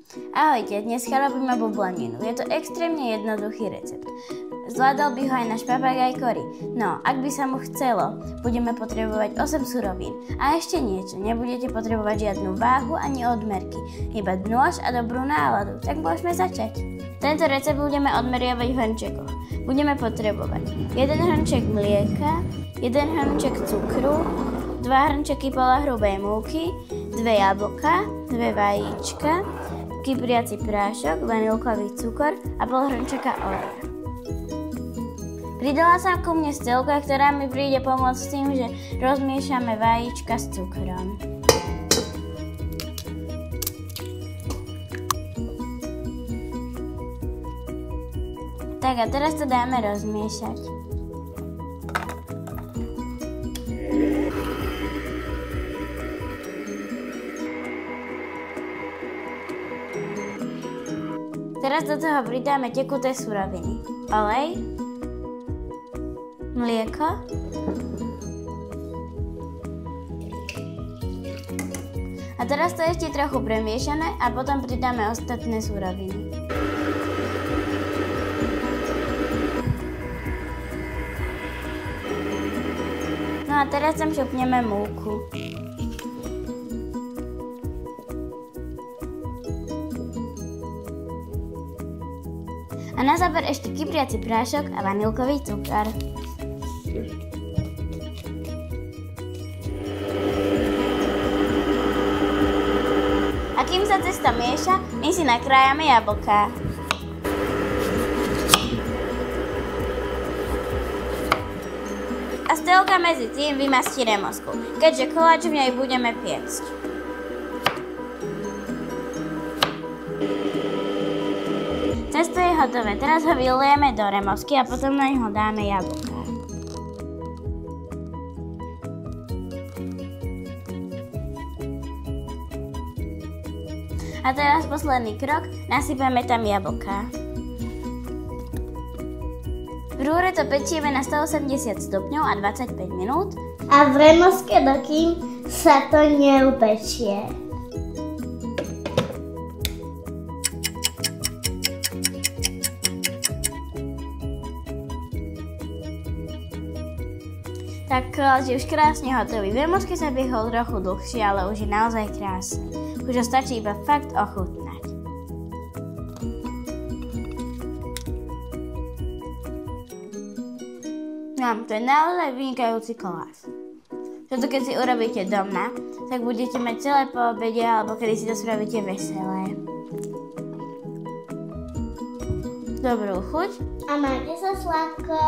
Ahojte, dneska robíme bublaninu. Je to extrémne jednoduchý recept. Zvládal by ho aj náš papagaj Cory. No, ak by sa mu chcelo, budeme potrebovať 8 surovín. A ešte niečo, nebudete potrebovať žiadnu váhu ani odmerky, iba nôž a dobrú náladu. Tak môžeme začať. Tento recept budeme odmeriavať v hrnčekoch. Budeme potrebovať 1 hrnček mlieka, 1 hrnček cukru, 2 hrnčeky polohrubej múky, 2 jablka, 2 vajíčka, kypriaci prášok, vanilkový cukor a pol hrnčeka oleja. Pridala sa ku mne stelka, ktorá mi príde pomôcť s tým, že rozmiešame vajíčka s cukrom. Tak a teraz to dáme rozmiešať. Teraz do toho pridáme tekuté suroviny. Olej, mlieko, a teraz to ešte trochu premiešame a potom pridáme ostatné suroviny. No a teraz tam šupneme múku. A na záver ešte kypriaci prášok a vanilkový cukor. A kým sa cesto mieša, my si nakrájame jablká. A stelka medzi tým vymastí remosku, keďže koláč v nej budeme piecť. Cesto je hotové, teraz ho vylejeme do remosky a potom na ňo dáme jablká. A teraz posledný krok, nasypeme tam jablká. V rúre to pečieme na 180 stupňov a 25 minút. A v remoske, dokým sa to neupečie. Tak koláč je už krásne hotový. V remoske sa piechol trochu dlhšie, ale už je naozaj krásny. Už ho stačí iba fakt ochutnať. No, to je naozaj vynikajúci koláč. Toto keď si urobíte doma, tak budete mať celé po obede, alebo kedy si to spravíte veselé. Dobrú chuť. A majte sa sladko.